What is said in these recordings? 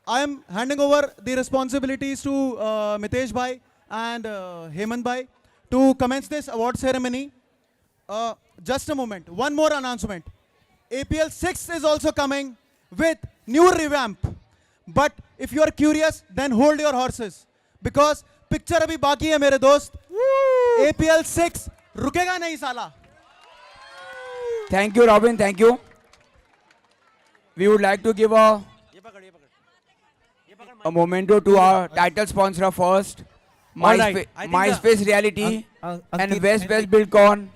I am handing over the responsibilities to Mitesh Bhai and Hemant Bhai to commence this award ceremony. Just a moment. One more announcement. APL 6 is also coming with new revamp. But if you are curious, then hold your horses. Because picture abhi baki hai mere dost. APL 6 rukega nahi sala. Thank you, Robin. Thank you. We would like to give a memento to our title sponsor first, All right. I think MySpace Reality Ankit and West and Buildcon.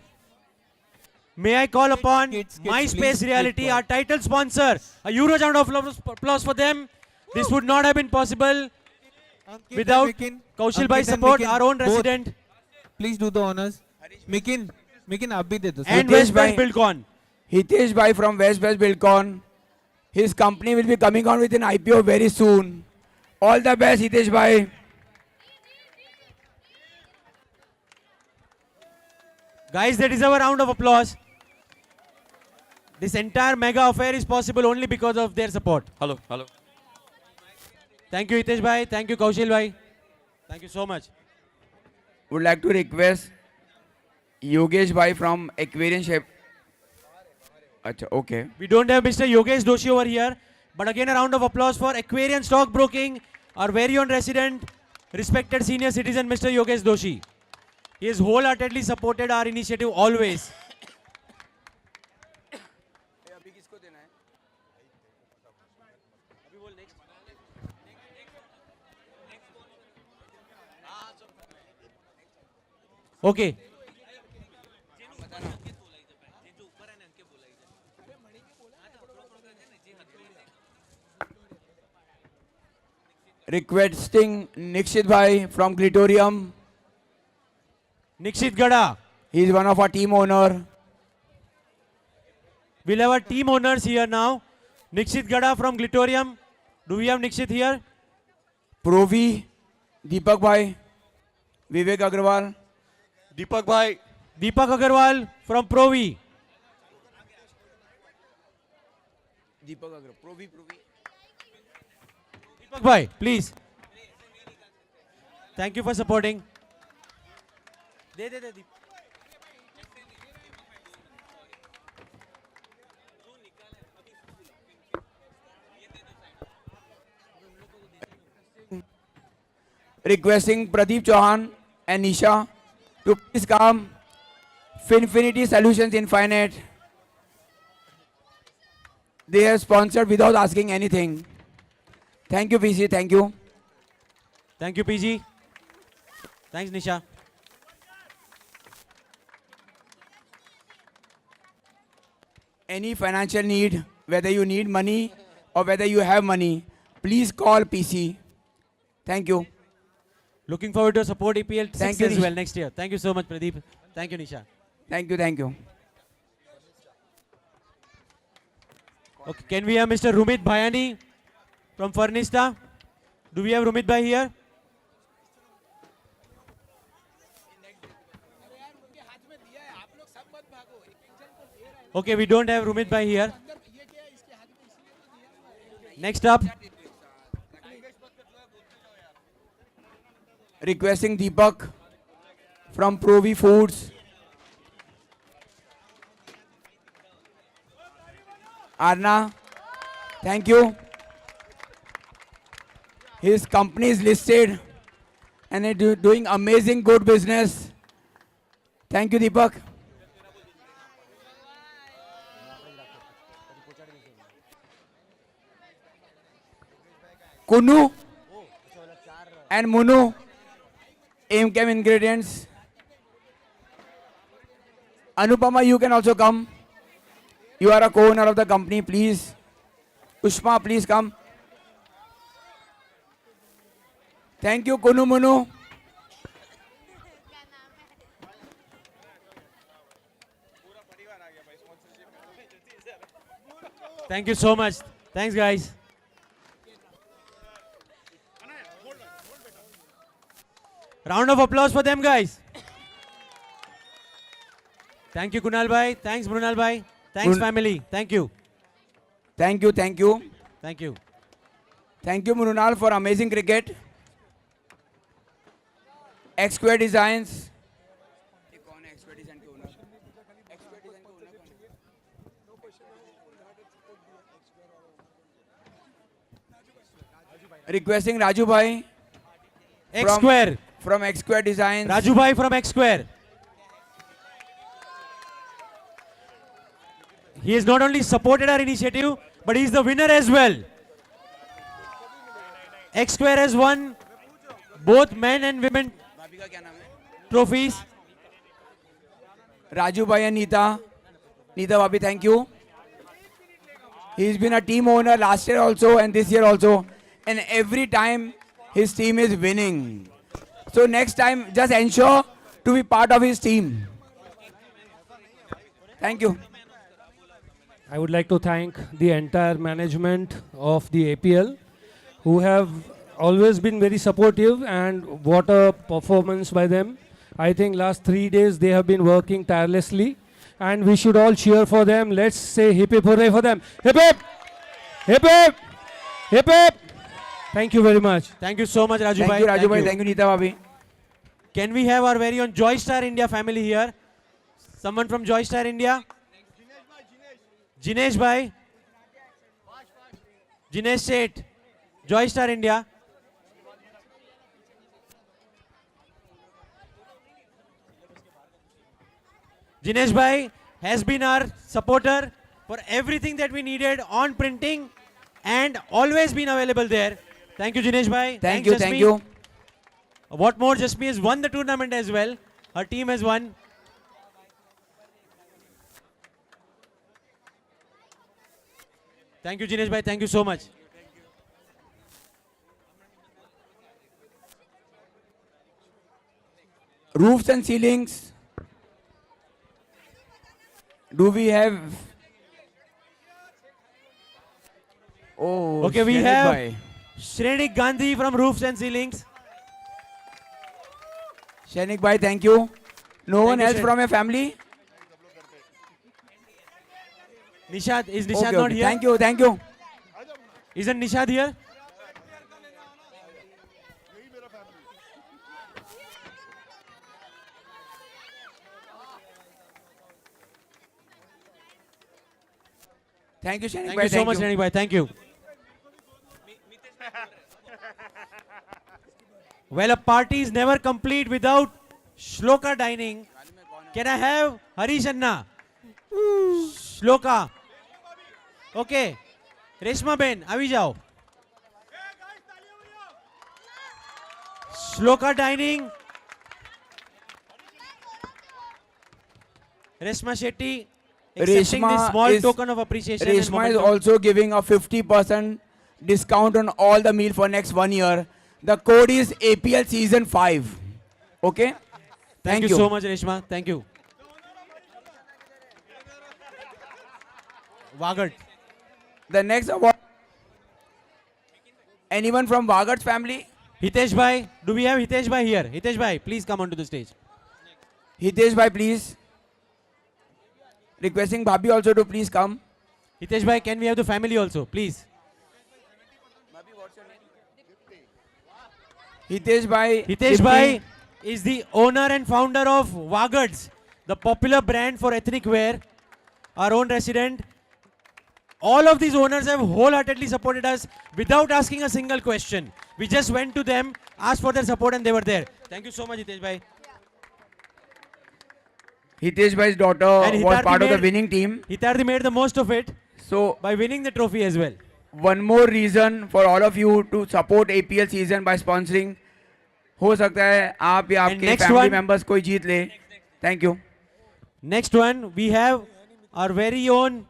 May I call upon Kids, MySpace please, Reality, please, our title sponsor. A huge round of applause for them. This would not have been possible Ankit without and Mikin, Kaushal Ankit Bhai's and support, Mikin, our own both. resident, Please do the honors. Mikin, आप भी दे दो. and Hitesh West Bhai. Buildcon. Hitesh Bhai from West Buildcon. His company will be coming on with an IPO very soon. All the best, Hitesh Bhai. Guys, they deserve a round of applause. This entire mega affair is possible only because of their support. Hello. Thank you, Hitesh Bhai. Thank you, Kaushal Bhai. Thank you so much. Would like to request Yogesh Bhai from Aquarian Shape. Acha, okay. We don't have Mr. Yogesh Doshi over here. But again, a round of applause for Aquarian Stockbroking, our very own resident, respected senior citizen, Mr. Yogesh Doshi. He has wholeheartedly supported our initiative always. Okay. Requesting Nikshit Bhai from Glitorium. Nikshit Gada. He is one of our team owner. We'll have our team owners here now. Nikshit Gada from Glitorium. Do we have Nikshit here? Provi, Deepak Bhai, Vivek Agrawal. Deepak Bhai. Deepak Agarwal from Provi. Deepak Agrawal. Provi. Deepak Bhai, please. Thank you for supporting. De, Deep. Requesting Pradeep Chauhan and Nisha to please come. Finfinity Solutions Infinite. They have sponsored without asking anything. Thank you, PC. Thank you. Thank you, PG. Thanks, Nisha. Any financial need, whether you need money or whether you have money, please call PC. Thank you. Looking forward to support EPL 6 Thank you, as well Nisha. next year. Thank you so much, Pradeep. Thank you, Nisha. Thank you. Okay, can we have Mr. Rumit Bhayani from Furnista? Do we have Rumit Bhai here? Okay, we don't have Rumit Bhai here. Next up, Requesting Deepak from Provi Foods. Arna, thank you. His company is listed and is doing amazing good business. Thank you, Deepak. Kunu and Munu, Aimchem Ingredients. Anupama, you can also come. You are a co-owner of the company, please. Ushma, please come. Thank you, Kunu Munu. thank you so much. Thanks, guys. Round of applause for them, guys. Thank you, Kunal Bhai. Thanks, Brunal Bhai. Thanks, Kun- family. Thank you. Thank you. Thank you. Thank you, Mrunal, for amazing cricket. X Square Designs. Requesting Raju Bhai X Square. from X Square Designs. Raju Bhai from X Square. He has not only supported our initiative, but he is the winner as well. X Square has won both men and women trophies. Raju Bhai and Neeta. Neeta Bhabhi, thank you. He's been a team owner last year also and this year also. And every time his team is winning. So next time, just ensure to be part of his team. Thank you. I would like to thank the entire management of the APL who have always been very supportive, and what a performance by them. I think last 3 days they have been working tirelessly and we should all cheer for them. Let's say hip hip hooray for them. Hip hip! Hip hip! Hip hip! Thank you very much. Thank you so much, Raju Thank Bhai. you, Raju Bhai. Thank you, Neeta Bhabhi. Can we have our very own Joy Star India family here? Someone from Joy Star India? Jinesh Bhai. Jinesh Seth. Joy Star India. Jinesh Bhai has been our supporter for everything that we needed on printing and always been available there. Thank you, Jinesh Bhai. Thank Thanks, you, Jasmeet. thank you. What more, Jasmeet has won the tournament as well. Her team has won. Thank you, Jinesh Bhai. Thank you so much. Roofs and ceilings. Do we have? Oh, Okay, we Shrenik have Bhai. Shrenik Gandhi from Roofs and Ceilings. Shrenik Bhai, thank you. No one you, else Shrenik. from your family? Nishad, is Nishad Okay, not okay. here? Thank you, thank you. Isn't Nishad here? Thank you, Shrenik Thank Bhai. you so much, Shrenik Bhai. Thank you. Well, a party is never complete without Shloka dining. Can I have Harish Anna? Shloka. Okay. Reshma Ben, avi jao. Shloka dining. Reshma Shetty accepting Reshma this small is- token of appreciation. and Reshma is momentum. also giving a 50% discount on all the meal for next 1 year. The code is APL Season 5. Okay? Thank you so much, Reshma. Thank you. Vagat. The next award. Anyone from Vagar's family? Hitesh Bhai. Do we have Hitesh Bhai here? Hitesh Bhai, please come onto the stage. Hitesh Bhai, please. Requesting Bhabhi also to please come. Hitesh Bhai, can we have the family also, please? Hitesh Bhai. Hitesh Dipti. Bhai is the owner and founder of Vagards, the popular brand for ethnic wear, our own resident. All of these owners have wholeheartedly supported us without asking a single question. We just went to them, asked for their support, and they were there. Thank you so much, Hitesh Bhai. Hitesh Bhai's daughter And was Hitarthi part of the made- winning team. Hitarthi made the most of it So by winning the trophy as well. one more reason for all of you to support APL season by sponsoring. हो सकता है आप या And आपके next family one- members कोई जीत ले. Thank you. Next one, we have our very own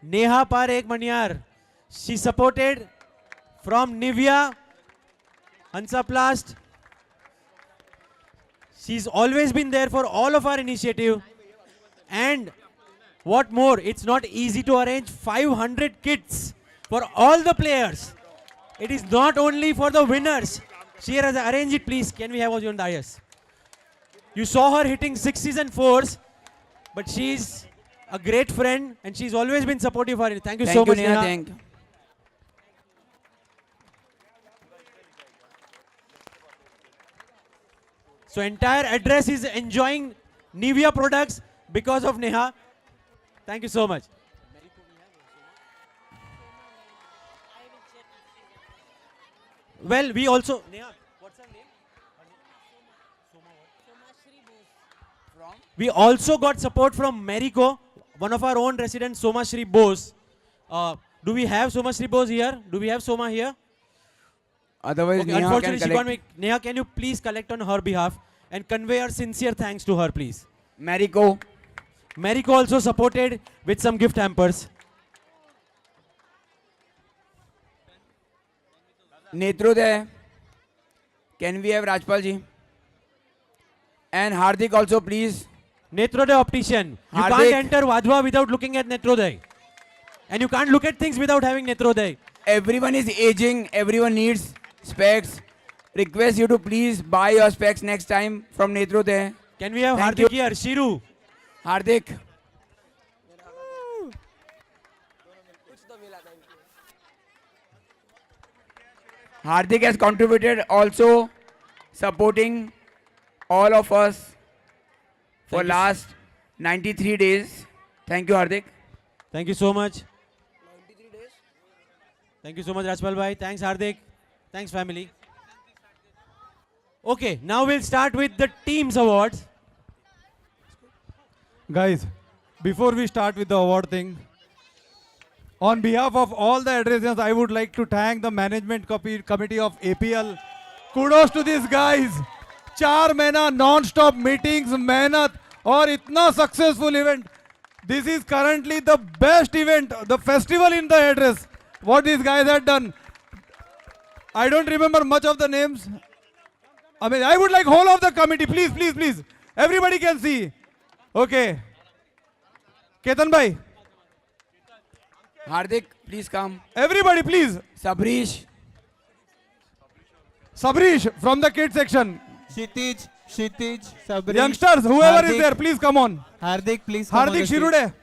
Neha Parekh Manyar. She supported from Nivea, Hansaplast. She's always been there for all of our initiative. And what more, it's not easy to arrange 500 kits for all the players. It is not only for the winners. She has arranged it, please. Can we have you on the dais? You saw her hitting 6s and 4s, but she's a great friend and she's always been supportive for it. Thank you so much, Neha. Neha. Thank you. So entire address is enjoying Nivea products because of Neha. Thank you so much. Well, we also Neha, what's her name? We also got support from Marico, one of our own residents, Soma Shri Bose. Do we have Soma Shri Bose here? Do we have Soma here? Otherwise, Okay, Neha can unfortunately, she can't collect. make. Neha, can you please collect on her behalf and convey our sincere thanks to her, please? Marico. Marico also supported with some gift hampers. Netroday. Can we have Rajpal ji? And Hardik also, please. Netroday optician. You Hardik. can't enter Vadhva without looking at Netroday. And you can't look at things without having Netroday. Everyone is aging. Everyone needs specs. Request you to please buy your specs next time from Netroday. Can we have Thank Hardik you. here? Shiru. Hardik. Hardik has contributed also supporting all of us for Thank you. last 93 days. Thank you, Hardik. Thank you so much. Thank you so much, Rajpal bhai. Thanks, Hardik. Thanks, family. Okay, now we'll start with the team's awards. Guys, before we start with the award thing, on behalf of all the addresses, I would like to thank the management committee of APL. Kudos to these guys. 4 महीना non-stop meetings, मेहनत और इतना successful event. This is currently the best event, the festival in the address. What these guys had done. I don't remember much of the names. I mean, I would like whole of the committee, please, please, please. Everybody can see. Okay. Ketan bhai, Hardik, please come. everybody please. Sabrish. Sabrish from the kids section. Kshitij, Kshitij, Sabari, Youngsters, whoever is Hardik, there, please come on. Hardik please come on Hardik the stage. Shirude.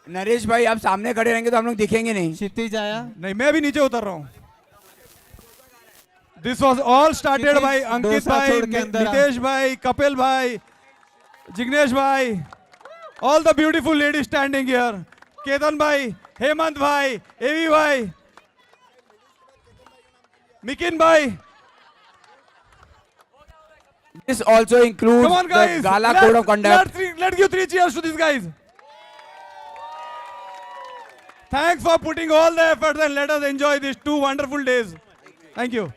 Naresh bhai आप सामने खड़े रहेंगे तो हम लोग दिखेंगे नहीं. क्षितिज आया. नहीं मैं भी नीचे उतर रहा हूँ. This was all started by Kshitij, Ankit dosa bhai, छोड़ के अंदर आ. Nitesh bhai, Kapil bhai, Jignesh bhai, all the beautiful ladies standing here. Ketan bhai, Hemant bhai, Avi bhai, Mikin bhai. This also includes Come on guys. the Gala Code of Conduct. Let's give 3 cheers to these guys. Thanks for putting all the efforts and let us enjoy these 2 wonderful days. Thank you.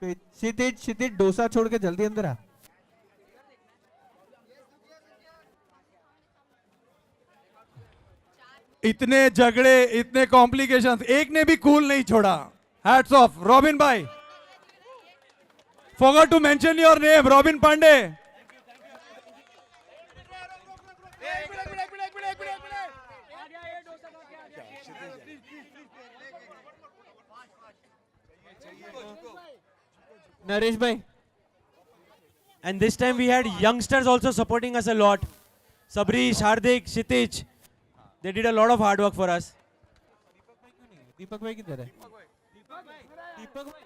क्षितिज, क्षितिज डोसा छोड़ के जल्दी अंदर आ. इतने झगड़े इतने complications एक ने भी कूल नहीं छोड़ा. हैट्स ऑफ रॉबिन भाई. Forgot to mention your name, Robin Pandey. Naresh भाई. And this time we had youngsters also supporting us a lot. Sabrish, Hardik, Kshitij. They did a lot of hard work for us. दीपक भाई किधर है? दीपक भाई.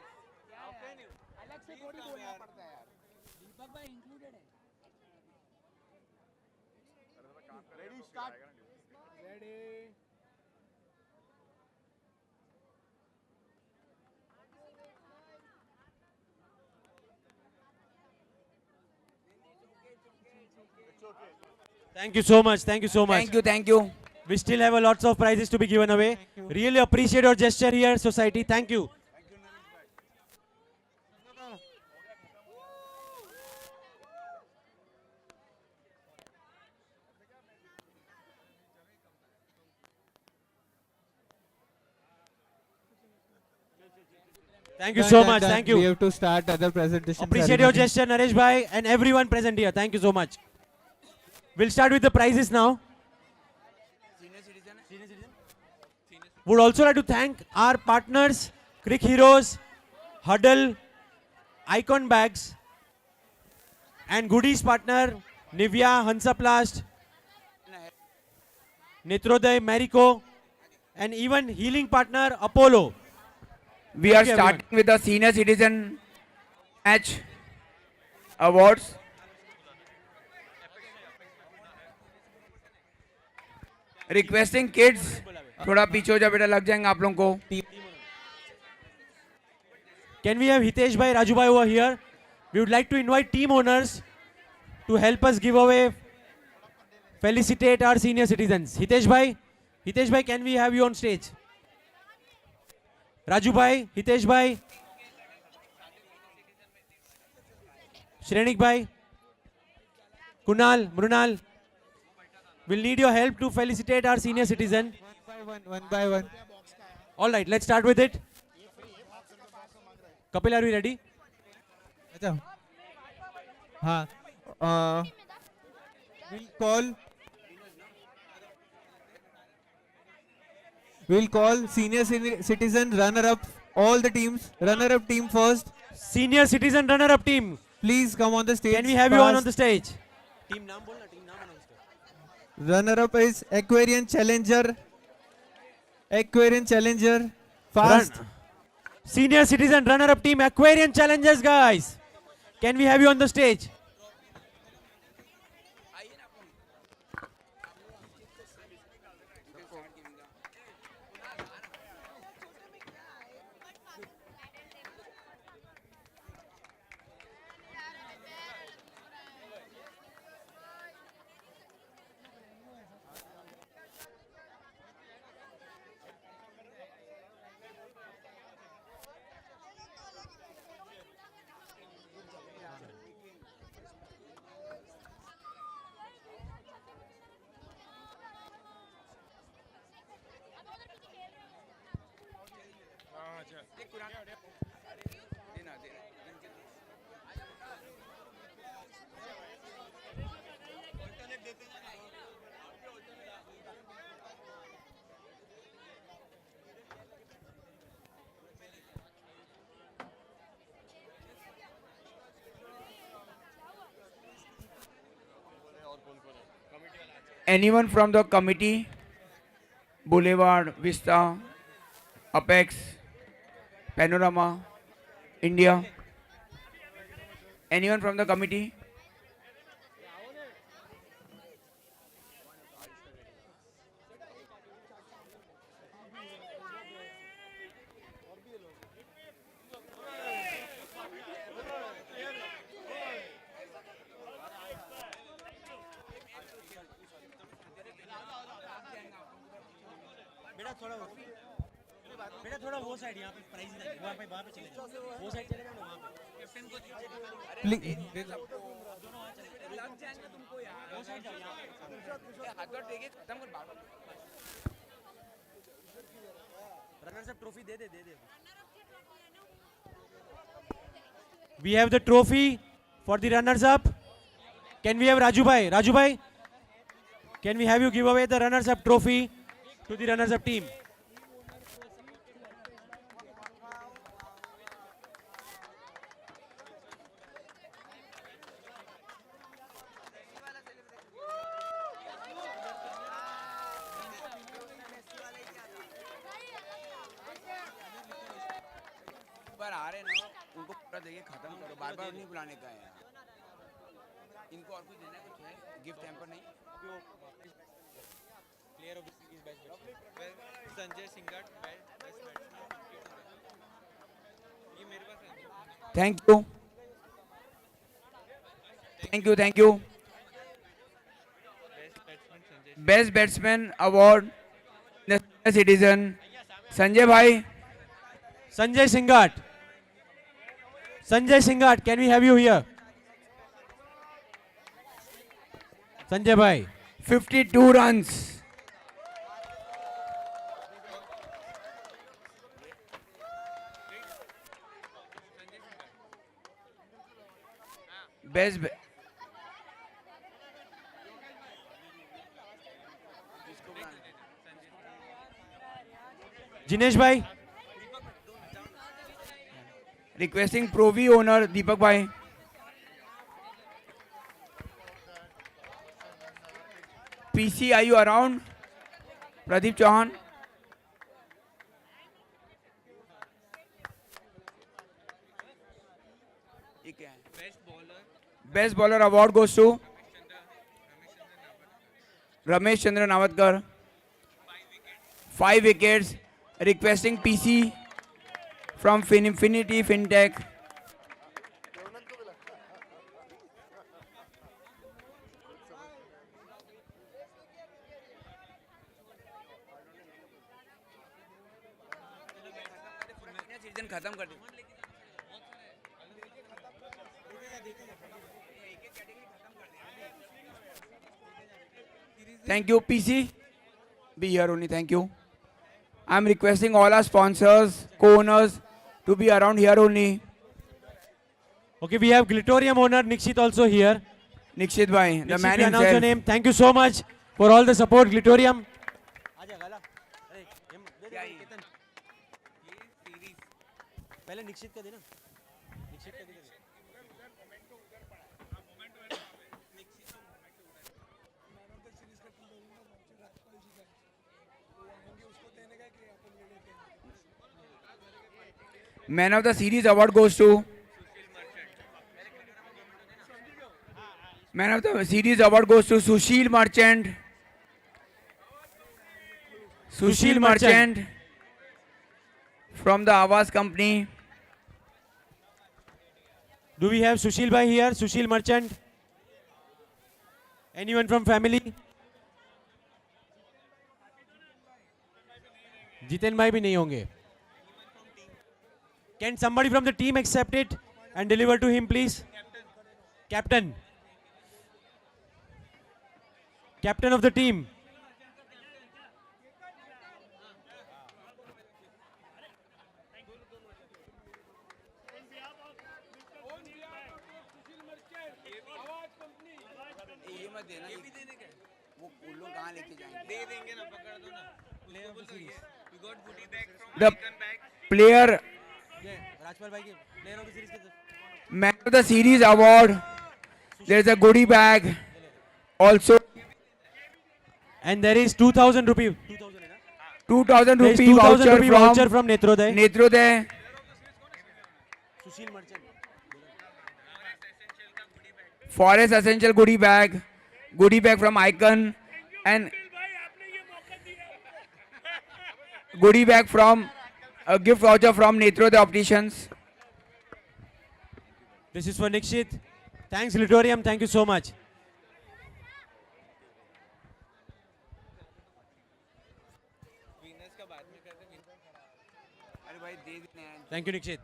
Thank you so much. Thank you so much. Thank you, thank you. We still have a lots of prizes to be given away. Really appreciate your gesture here, society. Thank you. Thank you so much. Thank We you. have to start other presentation. Appreciate your gesture, Naresh bhai, and everyone present here. Thank you so much. We'll start with the prizes now. Would also like to thank our partners, Crick Heroes, Huddle, Icon Bags, and Goodies partner, Nivea, Hansaplast, Netroday, Marico, and even healing partner Apollo. We are Thank you, starting with the senior citizen match awards. Requesting kids, थोड़ा पीछे हो जा बेटा, लग जाएंगे आप लोगों को. Can we have Hitesh Bhai, Raju Bhai over here? We would like to invite team owners to help us give away, felicitate our senior citizens. Hitesh Bhai, can we have you on stage? Raju Bhai, Hitesh Bhai, Shrenik Bhai, Kunal, Mrunal. We'll need your help to felicitate our senior citizen. One by one. All right, let's start with it. Kapil, are we ready? अच्छा हाँ we'll call senior citizen runner up, all the teams, runner up team first, Senior citizen runner-up team. please come on the stage. Can we have you on fast. the stage? Runner up is Aquarian Challenger, fast. Senior citizen runner-up team Aquarian Challengers, guys. Can we have you on the stage? Anyone from the committee, Boulevard, Vista, Apex, Panorama, India? Anyone from the committee? बेटा थोड़ा वो side यहाँ पे price वहाँ पे चले जाओ वो साइड चले जाओ ना वहाँ पे कैप्टन को Please. लग जाएंगे तुमको यार. वो साइड जाओ यहाँ पे. हाथ पर देखिए खत्म कर बार. रनर्स अप ट्रॉफी दे दे. We have the trophy for the runners up. Can we have Raju Bhai, can we have you give away the runners up trophy to the runners up team? पर आ रहे ना उनको पूरा देखिए खत्म करो. बार बार नहीं बुलाने का है यार. इनको और कुछ देना है, कुछ है गिफ्ट हैम्पर नहीं. Sanjay Singat thank you. Best batsman award citizen Sanjay भाई. Sanjay Singat, can we have you here? Sanjay Bhai. 52 runs. Best. Jinesh Bhai. Requesting Provi owner Deepak Bhai. PC, are you around? Pradeep Chauhan. Best bowler award goes to Ramesh Chandra Navatkar. 5 wickets. Requesting PC from Infinity Fintech. Thank you, PC. Be here only, thank you. I'm requesting all our sponsors, co-owners to be around here only. Okay, we have Glitorium owner Nikshit also here. Nikshit bhai, the Nikshit, man we announce your himself. name. Thank you so much for all the support, Glitorium. पहले निश्चित का देना निश्चित का देना Man of the Series award goes to Man of the Series award goes to Sushil Merchant. Sushil Merchant from the Awas company. Do we have Sushil bhai here? Sushil Merchant? Anyone from family? Jiten bhai bhi nahi honge. Can somebody from the team accept it and deliver to him, please? Captain. Captain of the team. The player Man of the Series award. There is a goodie bag also. And there is 2,000 rupee. 2000 There is rupee 2,000 rupee voucher voucher from Netroday. Netroday. Sushil Merchant. Forest Essential goodie bag from Icon, and goodie bag from a gift voucher from Netroday Opticians. This is for Nikshit. Thanks, Glitorium. Thank you so much. Thank you, Nikshit.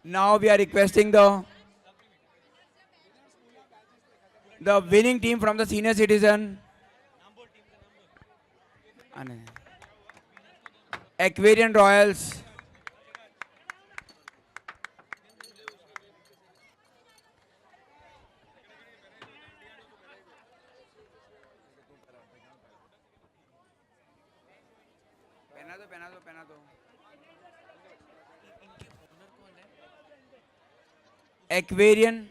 Now we are requesting the winning team from the senior citizen. Aquarian Royals. Aquarian.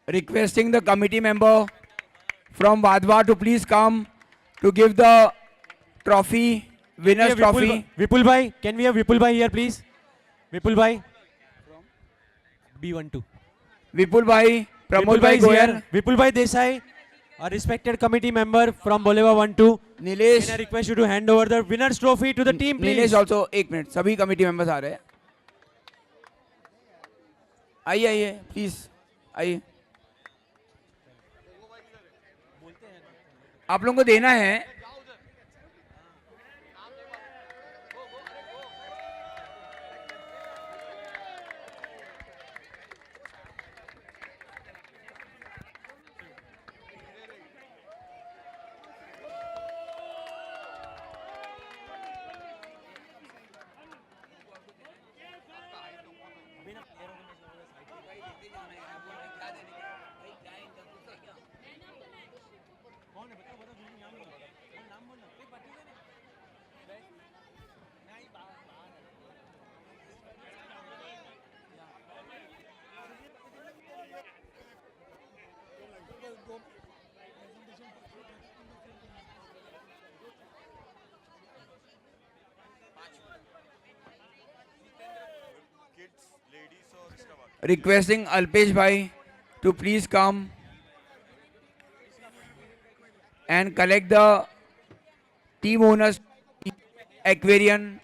Requesting the committee member from Vadwa to please come to give the trophy, winner's trophy. Vipul bhai, can we have Vipul bhai here, please? Vipul bhai. B12. Vipul Bhai, Pramod Vipul Bhai bhai is Goyal, here. Vipul bhai Desai, a respected committee member from Boleva 12. Can I Nilesh. request you to hand over the winner's trophy to the team, please? Nilesh also, एक minute, सभी committee members आ रहे हैं. आइए आइए, please, आइए. आप लोगों को देना है. Kids, ladies or इसका बाकी? Requesting Alpesh bhai to please come and collect the team owners aquarium.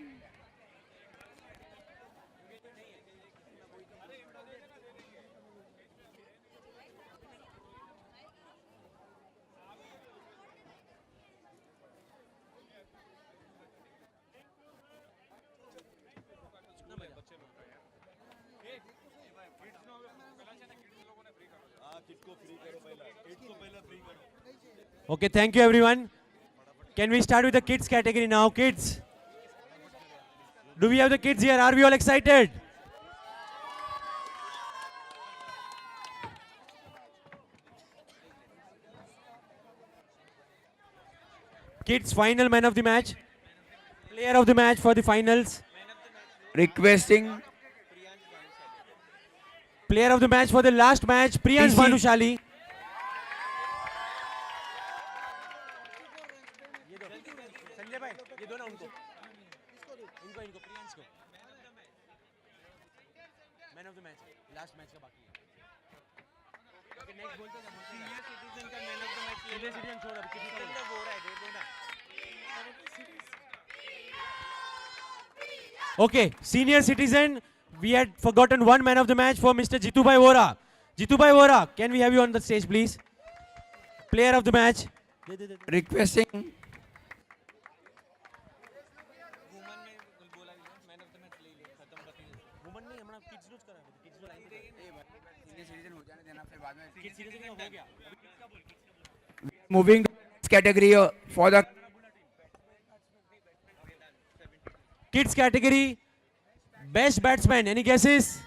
Okay, thank you everyone. Can we start with the kids category now? Kids. Do we have the kids here? Are we all excited? Kids final man of the match. Player of the match for the finals. Requesting Player of the match for the last match. Priyansh PC. Bhanushali. Man of the match last match का बाकी है okay next बोलते हैं senior citizen का man of the match senior citizen छोड़ अभी किसी का हो रहा है दे दो ना Okay, senior citizen, we had forgotten one man of the match for Mr. Jitubhai Vora. Jitubhai Vora, can we have you on the stage, please? Player of the match. requesting moving to this category for the Kids category, best batsman. Any guesses?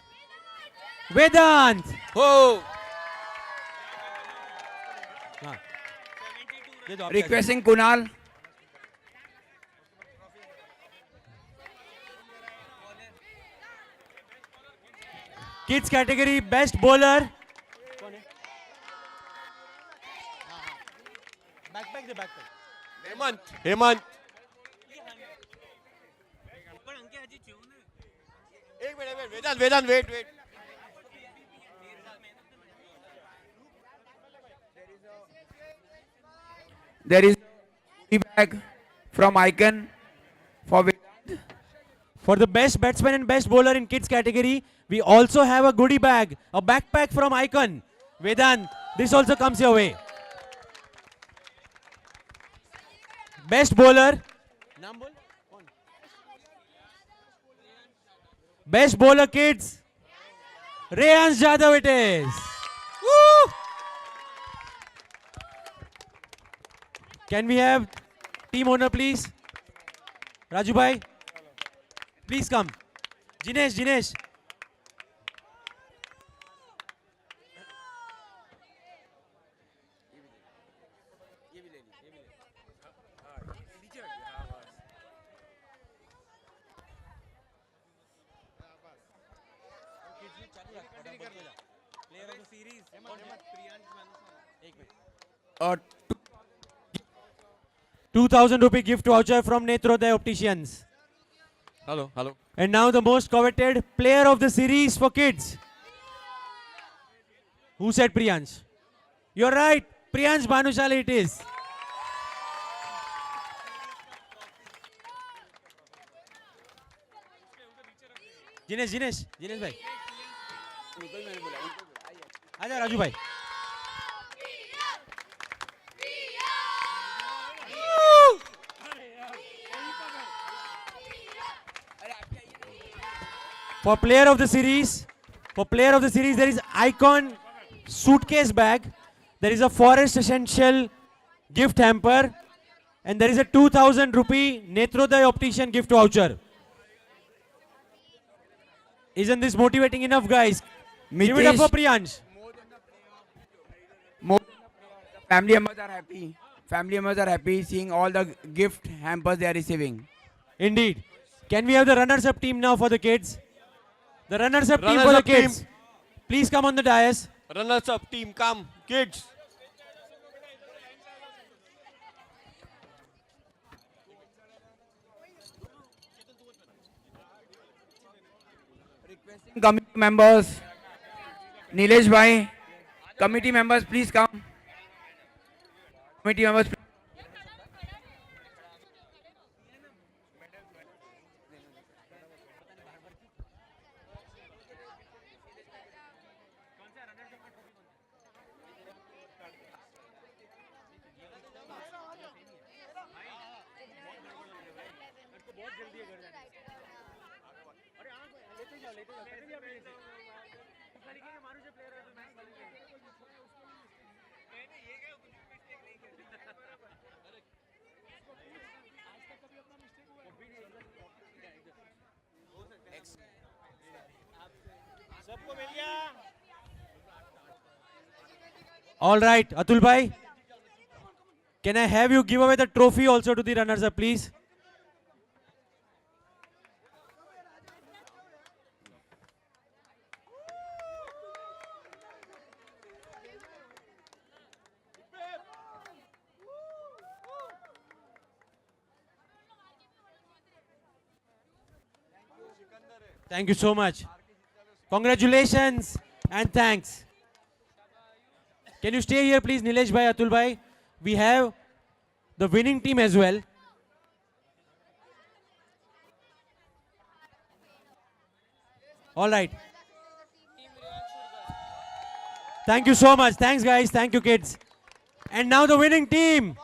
Vedant. Oh! हाँ. ये तो आप requesting Kunal Kids category, best bowler. Backpack the backpack. Hemant. एक minute Vedant wait there is a bag from Icon for For the best batsman and best bowler in kids category, we also have a goodie bag, a backpack from Icon. Vedant, this also comes your way. Best bowler. Best bowler kids. Rayans Jadhav it is. Woo! Can we have team owner please? Raju bhai. Please come. Jinesh. uh, 2000 rupee gift voucher from Netroday Opticians. Hello. And now the most coveted player of the series for kids. Who said Priyansh? You're right. Priyansh Bhanushali it is. Jinesh bhai. आजा राजू भाई. For player of the series, there is Icon suitcase bag, there is a Forest Essential gift hamper, and there is a 2000 rupee Netroday Optician gift voucher. Isn't this motivating enough, guys? Give it up for Priyansh. more family members are happy. family members are happy seeing all the gift hampers they are receiving. Indeed. Can we have the runners-up team now for the kids? The runners-up team for the Runners-up team. kids. Please come on the dais. Runners up team, come. Kids. Committee members, Nilesh bhai, committee members, please come. Committee members, All right, Atul bhai. Can I have you give away the trophy also to the runners-up, please? Thank you so much. Congratulations and thanks. Can you stay here, please, Nilesh bhai, Atul bhai? We have the winning team as well. All right. Thank you so much. Thanks, guys. Thank you, kids. And now the winning team.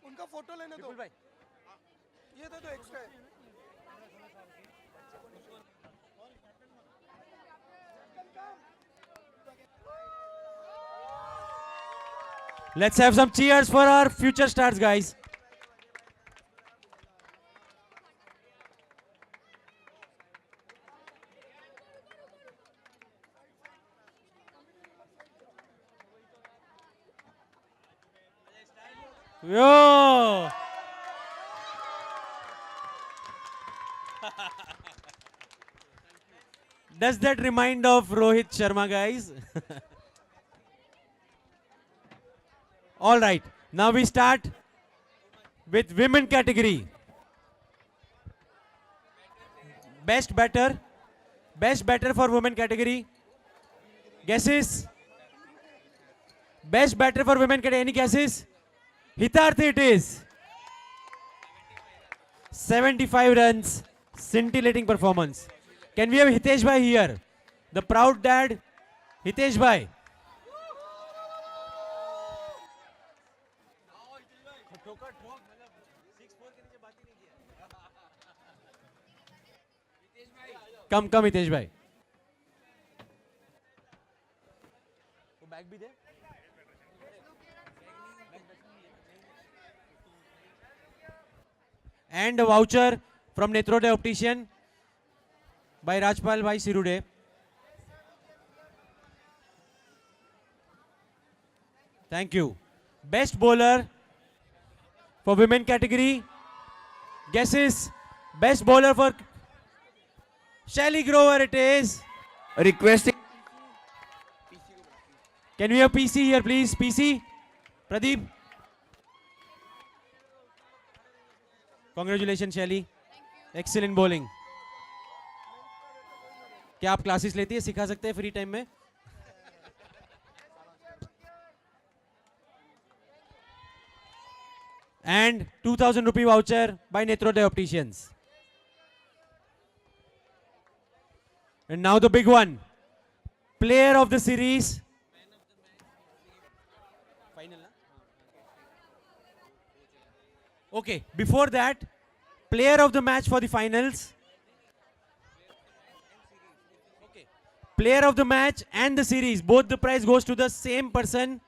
उनका photo लेने दो ये दे दो extra Let's have some cheers for our future stars, guys. Yo! Does that remind of Rohit Sharma, guys? All right, now we start with women category. Best batter for women category. Guesses? Best batter for women category. Any guesses? Hitarthi it is. 75 runs, scintillating performance. Can we have Hitesh bhai here? The proud dad, Hitesh bhai. Come Hitesh bhai. And a voucher from Netrode Optician by Rajpal Bhai Sirude. Thank you. Best bowler for women category. Guesses? Best bowler for Shelly Grover it is. requesting Can we have PC here, please? PC? Pradeep? Congratulations, Shelly. Excellent bowling. क्या आप classes लेती है सिखा सकते हैं free time में and 2000 rupee voucher by Netrode Opticians. And now the big one. Player of the series. Final, Okay, before that, player of the match for the finals. Okay. Player of the match and the series, both the prize goes to the same person.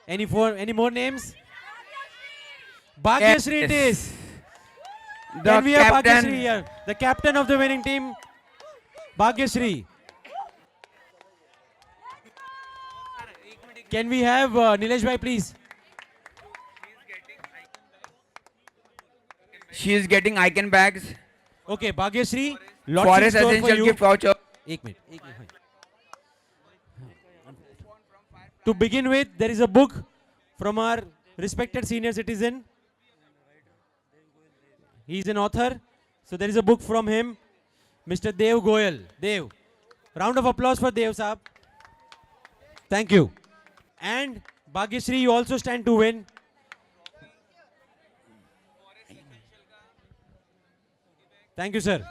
Any more names? Bhagyashree it is. The Can we have Bhagyashree captain, here? The captain of the winning team, Bhagyashree. Can we have Nilesh bhai, please? she is getting icon bags, Okay, Bhagyashree, lots in Forest store for Essential you. gift voucher. एक minute भाई. To begin with, there is a book from our respected senior citizen. He is an author, so there is a book from him, Mr. Dev Goyal. Dev, round of applause for Dev Saab. Thank you. And Bhagyashree, you also stand to win. Thank you, sir.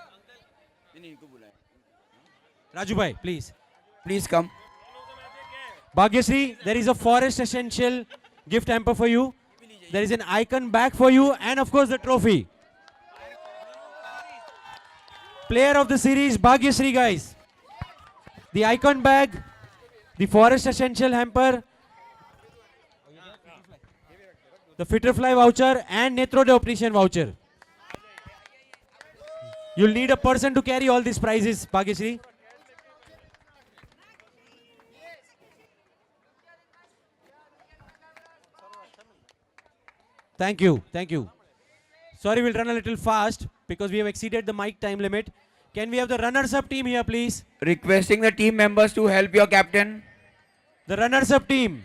Raju bhai, please. Please come. Bhagyashree, there is a Forest Essential gift hamper for you. There is an icon bag for you, and of course the trophy. Player of the series, Bhagyashree, guys. The icon bag, the Forest Essential hamper, the Fitterfly voucher, and Netrode Optician voucher. You'll need a person to carry all these prizes, Bhagyashree. Thank you, thank you. Sorry, we'll run a little fast because we have exceeded the mic time limit. Can we have the runners-up team here, please? Requesting the team members to help your captain. The runners-up team.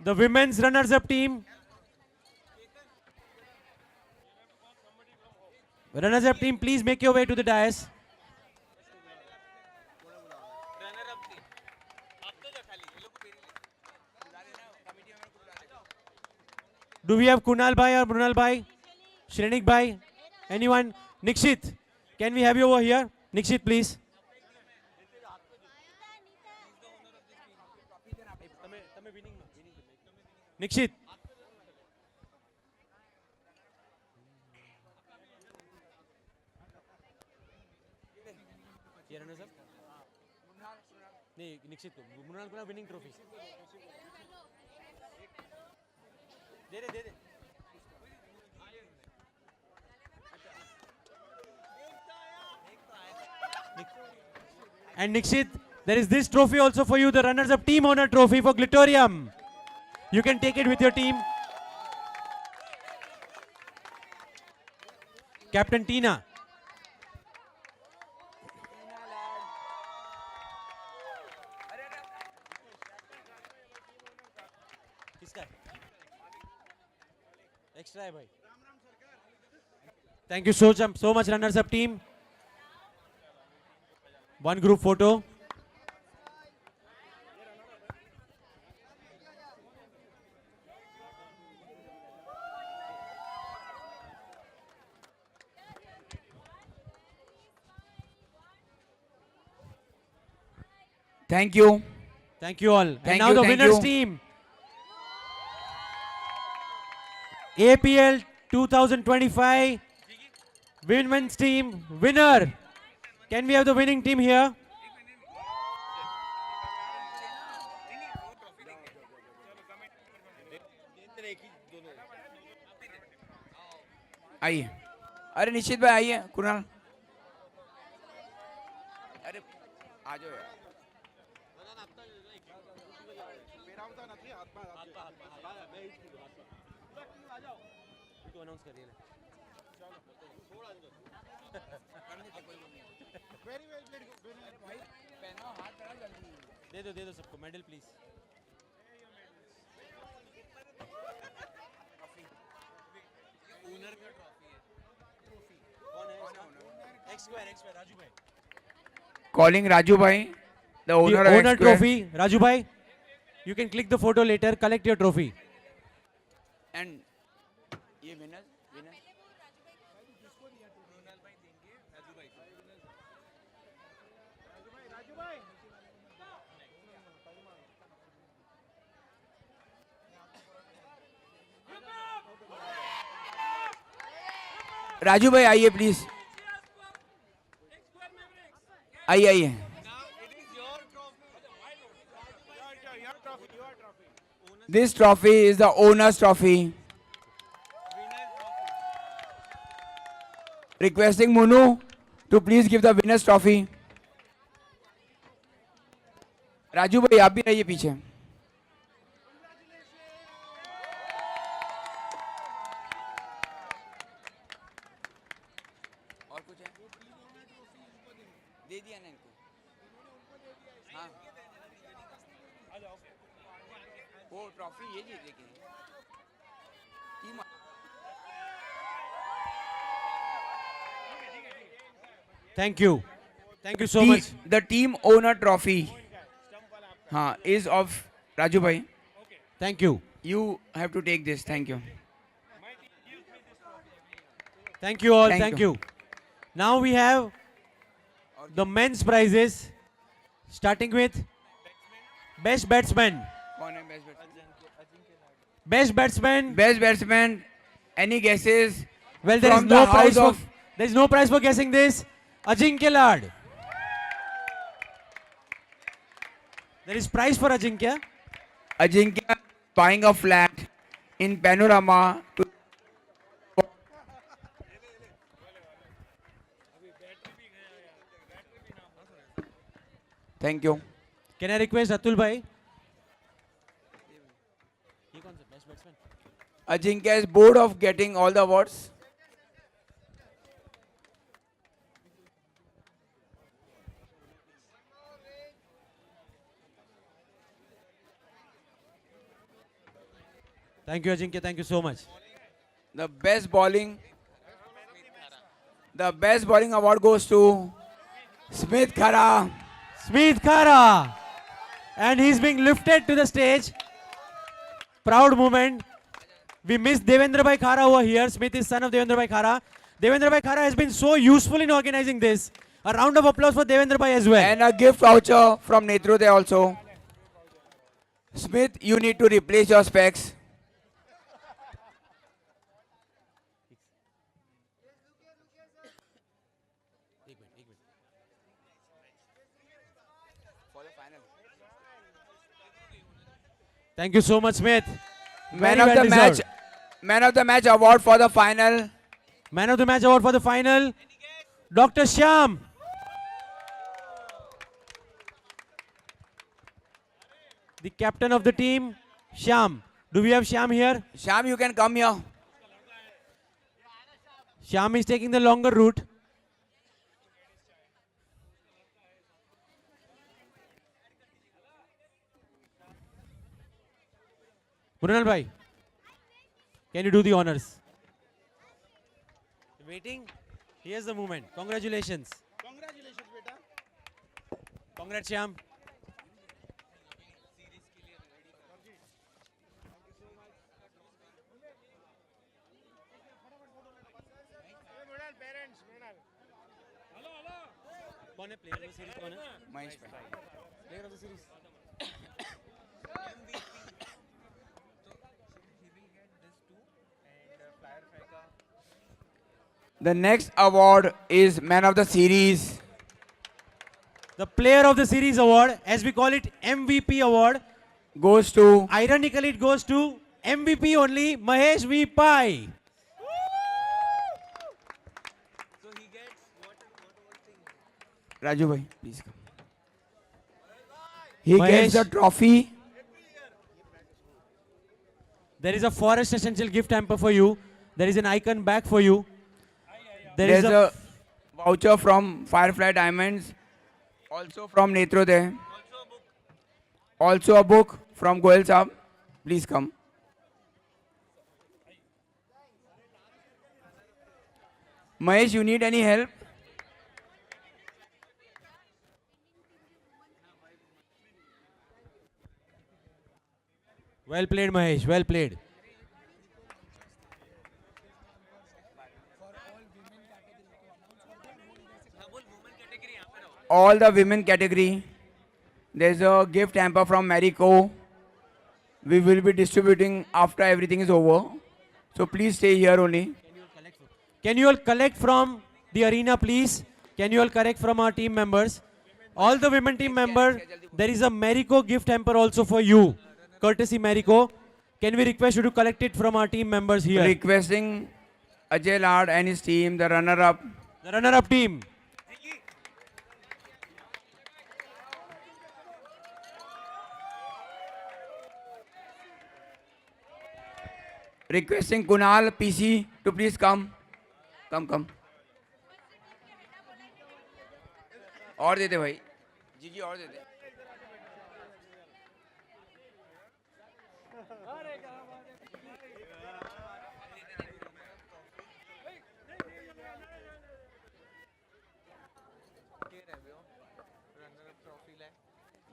The women's runners-up team. Runners-up team, please make your way to the dais. Do we have Kunal bhai or Brunal bhai? Shrenik bhai? Anyone? Nikshit, can we have you over here? Nikshit, please. Nikshit. नहीं निश्चित मुनाल को ना winning trophy दे दे दे दे And Nikshit, there is this trophy also for you, the runners-up team owner trophy for Glitorium. You can take it with your team. Captain Tina. Extra hai bhai. Thank you so much runners-up team. One group photo. Thank you. Thank you all. And Thank now you, the thank winners you. team. APL 2025 Women's team winner. Can we have the winning team here? आइए अरे निश्चित भाई आइए कुणाल अरे आ जाओ यार दे दो सबको मेडल प्लीज राजू भाई calling Raju bhai the owner the of owner X Square. trophy Raju bhai you can click the photo later collect your trophy And ये winners राजू भाई आइए प्लीज, आइए आइए. This trophy is the owner's trophy. Requesting Munu to please give the winner's trophy. Raju भाई आप भी रहिए पीछे. और कुछ है? दे दिया ना इनको. हाँ. वो ट्रॉफी ये जीत लेकिन. Thank you. Thank you so much. The team owner trophy. हाँ, is of Raju bhai. Thank you. You have to take this. Thank you. Thank you all. Thank Thank you. you. Now we have the men's prizes, starting with best batsman. कौन है best batsman? Best batsman. Best batsman. Any guesses? Well, there is from the no house prize for of- there is no prize for guessing this. Ajinkya Lad. There is prize for Ajinkya. Ajinkya buying a flat in Panorama. Thank you. Can I request Atul bhai? Ajinkya is bored of getting all the awards. Thank you, Ajinkya. Thank you so much. The best bowling award goes to Smith Khara. Smith Khara. And he's being lifted to the stage. Proud moment. We miss Devendra Bhai Khara over here. Smith is son of Devendra Bhai Khara. Devendra Bhai Khara has been so useful in organizing this. A round of applause for Devendra Bhai as well. And a gift voucher from Netrode also. Smith, you need to replace your specs. Thank you so much, Smith. Man Very of well the match. deserved. Man of the match award for the final. Man of the match award for the final, Dr. Shyam. The captain of the team, Shyam. Do we have Shyam here? Sham, you can come here. Shyam is taking the longer route. Brunal bhai, can you do the honors? Waiting. Here's the moment. Congratulations. Congratulations, beta. Congrats, Shyam. कौन है player of the series? कौन है? Mahesh bhai. Player of the series. The next award is Man of the Series. The player of the series award, as we call it, MVP award. Goes to Ironically, it goes to MVP only, Mahesh V. Pai. Raju bhai, please come. He Mahesh. gets the trophy. There is a Forest Essential gift hamper for you. There is an icon bag for you. There's a voucher from Firefly Diamonds. Also from Netrode. Also a book from Goel Saab. Please come. Mahesh, you need any help? Well played, Mahesh. Well played. All the women category. There's a gift hamper from Marico. We will be distributing after everything is over. So please stay here only. Can you all collect from the arena, please? Can you all collect from our team members? All the women team members, there is a Marico gift hamper also for you. Courtesy Marico. Can we request you to collect it from our team members here? Requesting Ajay Lad and his team, the runner-up. The runner-up team. Requesting Kunal PC to please come. Come. और दे दे भाई. जी और दे दे.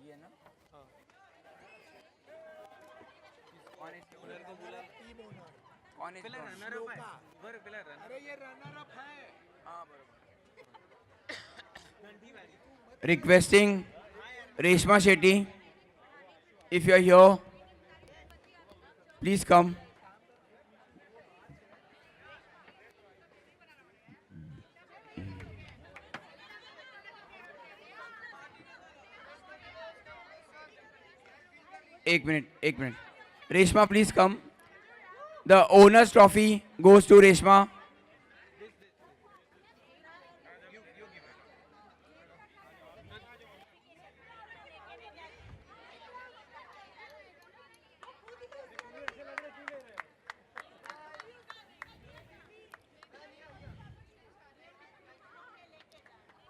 ये ना. कौन है? Requesting Reshma Shetty, if you are here, please come. एक minute. Reshma, please come. The owner's trophy goes to Reshma.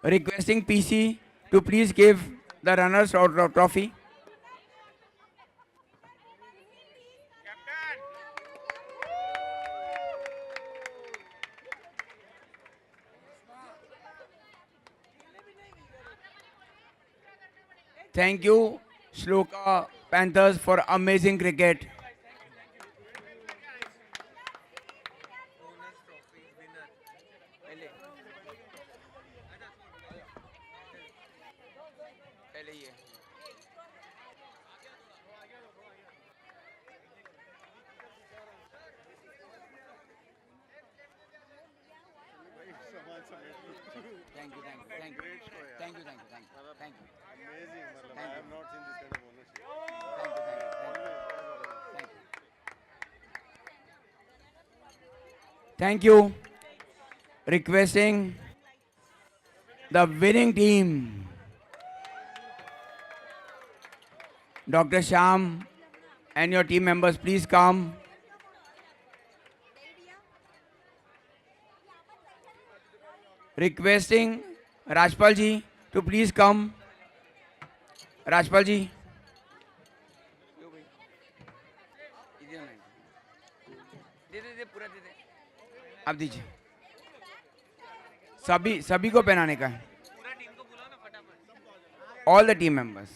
Requesting PC to please give the runners trophy. Thank you, Shloka Panthers, for amazing cricket. Thank you. Requesting the winning team, Dr. Sham and your team members, please come. Requesting Rajpal ji to please come. Rajpal ji. अब दीजिए. सभी को पहनाने का है. All the team members.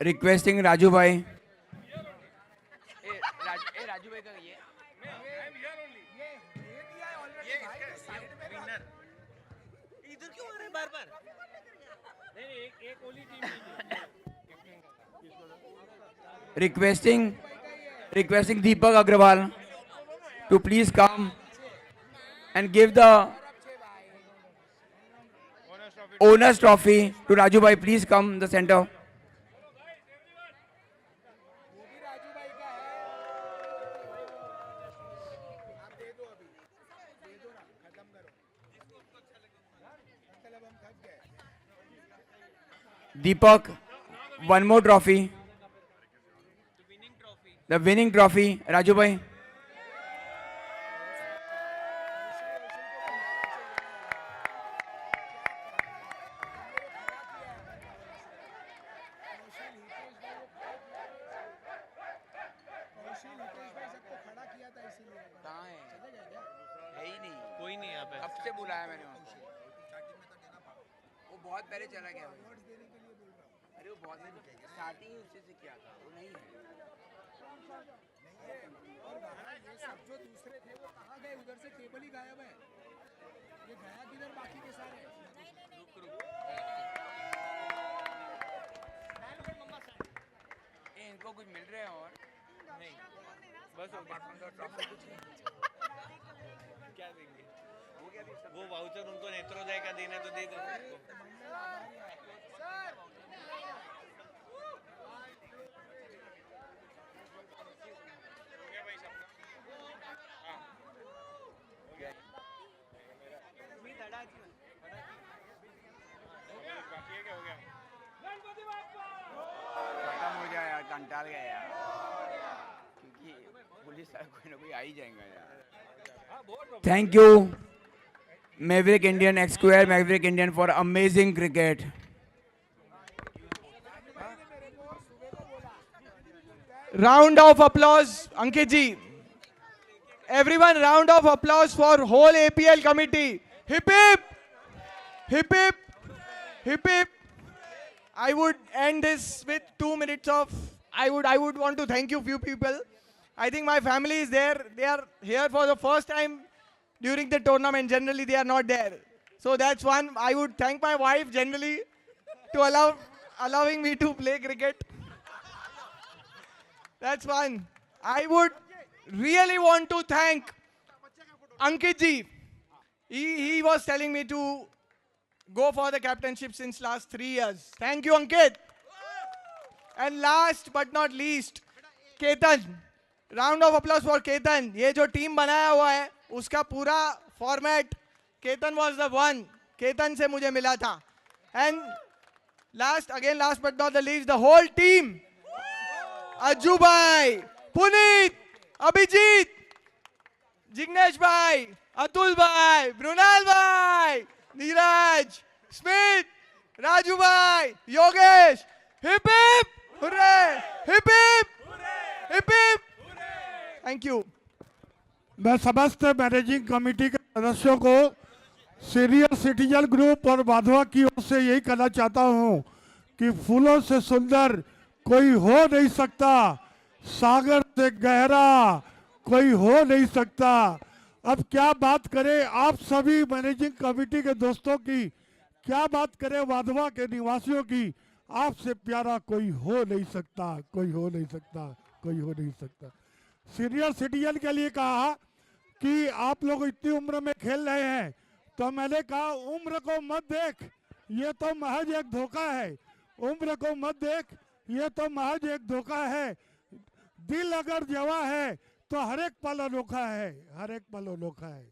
Requesting Raju bhai. Raju bhai ka ye. इधर क्यों आ रहे हैं बार-बार? नहीं एक ओली team Requesting Deepak Agrawal to please come and give the owner's trophy to Raju bhai. Please come in the center. Deepak, one more trophy. The winning trophy, Raju bhai. कोई नहीं यहाँ पे। अब से बुलाया मैंने वो बहुत पहले चला गया भाई। अरे वो बहुत स्टार्टिंग ही उससे से किया था, वो नहीं है। जो दूसरे थे वो कहाँ गए? उधर से टेबल ही गायब है। ये गया किधर बाकी के सारे? इनको कुछ मिल रहे हैं और नहीं बस हो गया। क्या देंगे? वो वाउचर उनको नेत्रोदय का देना तो दे दो। खत्म हो जाए यार, कंटाल गया यार, क्योंकि पुलिस कोई ना कोई आ ही जाएगा यार। Thank you Maverick Indian, X Square Maverick Indian for amazing cricket. Round of applause, Ankit ji. Everyone, round of applause for whole APL committee. Hip hip, hip hip, hip hip. I would end this with 2 minutes of. I would want to thank you few people. I think my family is there. They are here for the first time during the tournament. Generally, they are not there. So that's one. I would thank my wife generally to allowing me to play cricket. That's one. I would really want to thank Ankit ji. He was telling me to go for the captainship since last 3 years. Thank you, Ankit. And last but not least, Ketan. Round of applause for Ketan. ये जो team बनाया हुआ है उसका पूरा format Ketan was the one. Ketan से मुझे मिला था. And last but not the least, the whole team. Ajju bhai, Puneet, Abhijit, Jignesh भाई, अतुल भाई, मृणाल भाई, नीरज, स्मित, राजू भाई, Yogesh. Hip hip hurray, hip hip, hip hip. Thank you. मैं समस्त मैनेजिंग कमेटी के सदस्यों को सीनियर सिटीजन ग्रुप और वाधवा की ओर से यही कहना चाहता हूं कि फूलों से सुंदर कोई हो नहीं सकता, सागर से गहरा कोई हो नहीं सकता. अब क्या बात करें आप सभी मैनेजिंग कमेटी के दोस्तों की, क्या बात करें वाधवा के निवासियों की. आपसे प्यारा कोई हो नहीं सकता, कोई हो नहीं सकता, कोई हो नहीं सकता. सीनियर सिटीजन के लिए कहा कि आप लोग इतनी उम्र में खेल रहे हैं, तो मैंने कहा उम्र को मत देख, ये तो महज एक धोखा है. उम्र को मत देख, ये तो महज एक धोखा है. दिल अगर जवा है तो हर एक पल अनोखा है, हर एक पल अनोखा है.